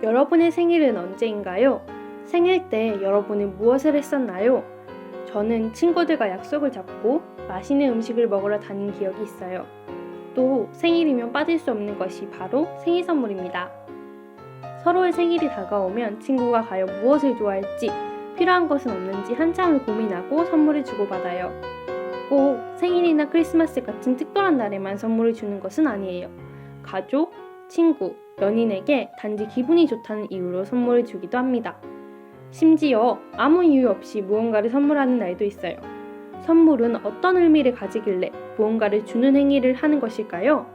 여러분의 생일은 언제인가요? 생일 때 여러분은 무엇을 했었나요? 저는 친구들과 약속을 잡고 맛있는 음식을 먹으러 다닌 기억이 있어요. 또 생일이면 빠질 수 없는 것이 바로 생일 선물입니다. 서로의 생일이 다가오면 친구가 과연 무엇을 좋아할지, 필요한 것은 없는지 한참을 고민하고 선물을 주고받아요. 꼭 생일이나 크리스마스 같은 특별한 날에만 선물을 주는 것은 아니에요. 가족, 친구, 연인에게 단지 기분이 좋다는 이유로 선물을 주기도 합니다. 심지어 아무 이유 없이 무언가를 선물하는 날도 있어요. 선물은 어떤 의미를 가지길래 무언가를 주는 행위를 하는 것일까요?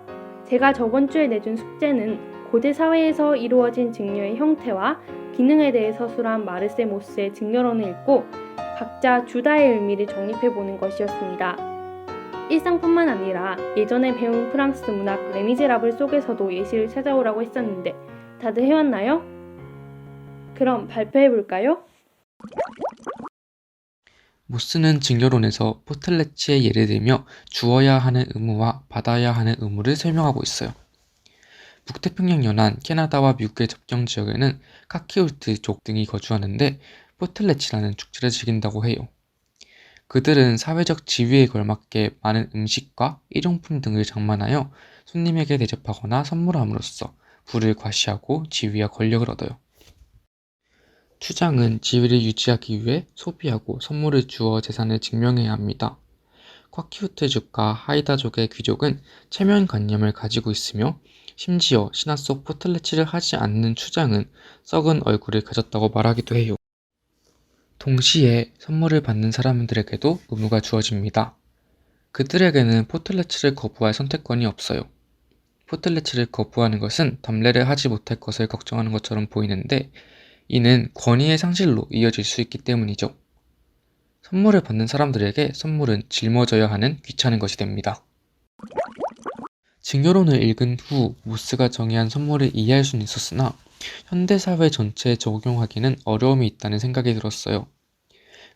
제가 저번 주에 내준 숙제는 고대 사회에서 이루어진 증여의 형태와 기능에 대해 서술한 마르세 모스의 증여론을 읽고 각자 주다의 의미를 정립해보는 것이었습니다. 일상뿐만 아니라 예전에 배운 프랑스 문학 레미제라블 속에서도 예시를 찾아오라고 했었는데 다들 해왔나요? 그럼 발표해볼까요? 모스는 증여론에서 포틀레치의 예를 들며 주어야 하는 의무와 받아야 하는 의무를 설명하고 있어요. 북태평양 연안 캐나다와 미국의 접경 지역에는 카키우트족 등이 거주하는데 포틀레치라는 축제를 즐긴다고 해요. 그들은 사회적 지위에 걸맞게 많은 음식과 일용품 등을 장만하여 손님에게 대접하거나 선물함으로써 부를 과시하고 지위와 권력을 얻어요. 추장은 지위를 유지하기 위해 소비하고 선물을 주어 재산을 증명해야 합니다. 쿼키우트족과 하이다족의 귀족은 체면관념을 가지고 있으며 심지어 신화 속 포틀레치를 하지 않는 추장은 썩은 얼굴을 가졌다고 말하기도 해요. 동시에 선물을 받는 사람들에게도 의무가 주어집니다. 그들에게는 포틀레치를 거부할 선택권이 없어요. 포틀레치를 거부하는 것은 담례를 하지 못할 것을 걱정하는 것처럼 보이는데 이는 권위의 상실로 이어질 수 있기 때문이죠. 선물을 받는 사람들에게 선물은 짊어져야 하는 귀찮은 것이 됩니다. 증여론을 읽은 후 모스가 정의한 선물을 이해할 수는 있었으나 현대사회 전체에 적용하기는 어려움이 있다는 생각이 들었어요.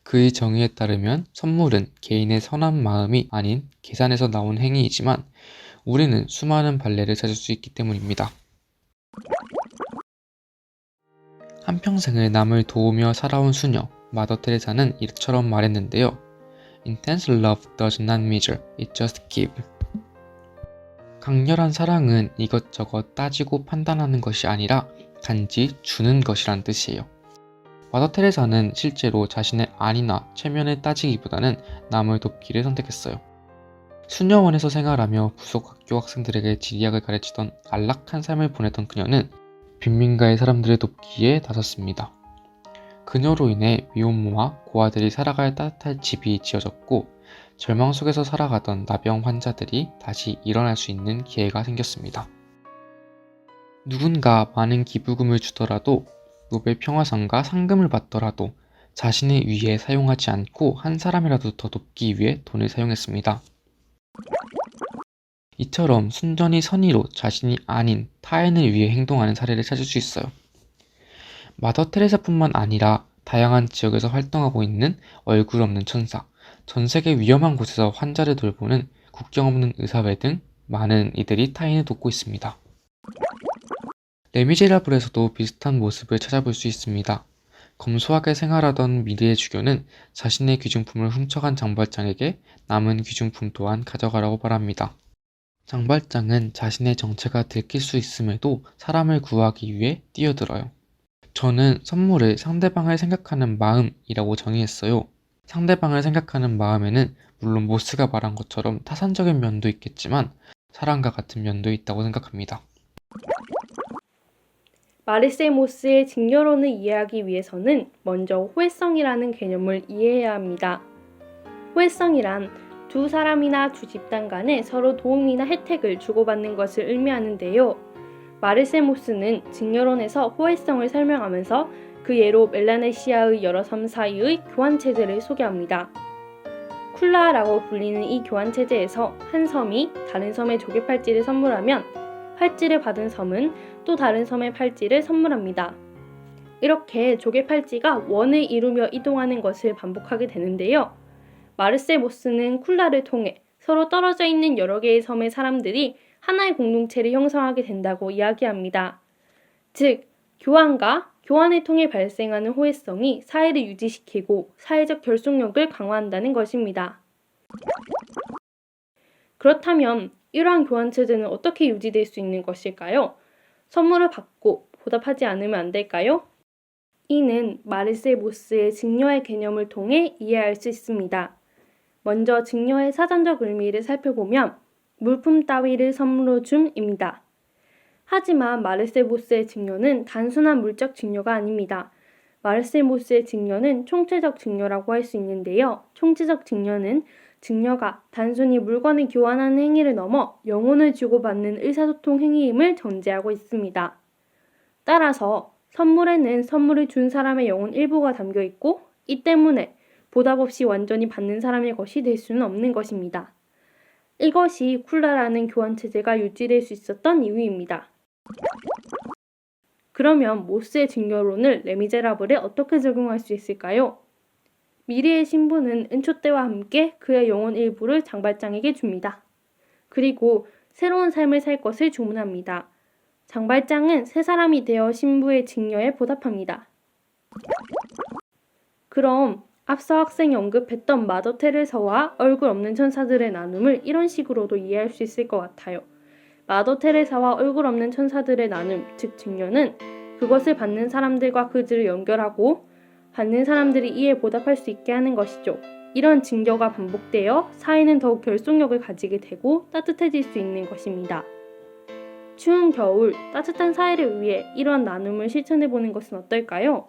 그의 정의에 따르면 선물은 개인의 선한 마음이 아닌 계산에서 나온 행위이지만 우리는 수많은 발레를 찾을 수 있기 때문입니다. 한평생을 남을 도우며 살아온 수녀 마더 테레사는 이처럼 말했는데요. Intense love does not measure, it just gives. 강렬한 사랑은 이것저것 따지고 판단하는 것이 아니라 단지 주는 것이란 뜻이에요. 마더 테레사는 실제로 자신의 안위나 체면을 따지기보다는 남을 돕기를 선택했어요. 수녀원에서 생활하며 부속 학교 학생들에게 지리학을 가르치던 안락한 삶을 보내던 그녀는 빈민가의 사람들을 돕기에 나섰습니다. 그녀로 인해 미혼모와 고아들이 살아갈 따뜻한 집이 지어졌고 절망 속에서 살아가던 나병 환자들이 다시 일어날 수 있는 기회가 생겼습니다. 누군가 많은 기부금을 주더라도 노벨 평화상과 상금을 받더라도 자신의 위해 사용하지 않고 한 사람이라도 더 돕기 위해 돈을 사용했습니다. 이처럼 순전히 선의로 자신이 아닌 타인을 위해 행동하는 사례를 찾을 수 있어요. 마더 테레사뿐만 아니라 다양한 지역에서 활동하고 있는 얼굴 없는 천사, 전 세계 위험한 곳에서 환자를 돌보는 국경 없는 의사회 등 많은 이들이 타인을 돕고 있습니다. 레미제라블에서도 비슷한 모습을 찾아볼 수 있습니다. 검소하게 생활하던 미리의 주교는 자신의 귀중품을 훔쳐간 장발장에게 남은 귀중품 또한 가져가라고 말합니다. 장발장은 자신의 정체가 들킬 수 있음에도 사람을 구하기 위해 뛰어들어요. 저는 선물을 상대방을 생각하는 마음이라고 정의했어요. 상대방을 생각하는 마음에는 물론 모스가 말한 것처럼 타산적인 면도 있겠지만 사랑과 같은 면도 있다고 생각합니다. 마르세 모스의 증여론을 이해하기 위해서는 먼저 호혜성이라는 개념을 이해해야 합니다. 호혜성이란 두 사람이나 두 집단 간에 서로 도움이나 혜택을 주고받는 것을 의미하는데요. 마르세 모스는 증여론에서 호혜성을 설명하면서 그 예로 멜라네시아의 여러 섬 사이의 교환체제를 소개합니다. 쿨라라고 불리는 이 교환체제에서 한 섬이 다른 섬에 조개 팔찌를 선물하면 팔찌를 받은 섬은 또 다른 섬의 팔찌를 선물합니다. 이렇게 조개 팔찌가 원을 이루며 이동하는 것을 반복하게 되는데요. 마르세 모스는 쿨라를 통해 서로 떨어져 있는 여러 개의 섬의 사람들이 하나의 공동체를 형성하게 된다고 이야기합니다. 즉, 교환을 통해 발생하는 호혜성이 사회를 유지시키고 사회적 결속력을 강화한다는 것입니다. 그렇다면 이러한 교환체제는 어떻게 유지될 수 있는 것일까요? 선물을 받고 보답하지 않으면 안 될까요? 이는 마르셀 모스의 증여의 개념을 통해 이해할 수 있습니다. 먼저 증여의 사전적 의미를 살펴보면 물품 따위를 선물로 줌입니다. 하지만 마르셀 모스의 증여는 단순한 물적 증여가 아닙니다. 마르셀 모스의 증여는 총체적 증여라고 할 수 있는데요. 총체적 증여는 증여가 단순히 물건을 교환하는 행위를 넘어 영혼을 주고받는 의사소통 행위임을 전제하고 있습니다. 따라서 선물에는 선물을 준 사람의 영혼 일부가 담겨 있고 이 때문에 보답 없이 완전히 받는 사람의 것이 될 수는 없는 것입니다. 이것이 쿨라라는 교환체제가 유지될 수 있었던 이유입니다. 그러면 모스의 증여론을 레미제라블에 어떻게 적용할 수 있을까요? 미리의 신부는 은초 때와 함께 그의 영혼 일부를 장발장에게 줍니다. 그리고 새로운 삶을 살 것을 주문합니다. 장발장은 새 사람이 되어 신부의 증여에 보답합니다. 그럼 앞서 학생이 언급했던 마더 테레사와 얼굴 없는 천사들의 나눔을 이런 식으로도 이해할 수 있을 것 같아요. 마더 테레사와 얼굴 없는 천사들의 나눔, 즉 증여는 그것을 받는 사람들과 그들을 연결하고 받는 사람들이 이에 보답할 수 있게 하는 것이죠. 이런 증여가 반복되어 사회는 더욱 결속력을 가지게 되고 따뜻해질 수 있는 것입니다. 추운 겨울 따뜻한 사회를 위해 이런 나눔을 실천해보는 것은 어떨까요?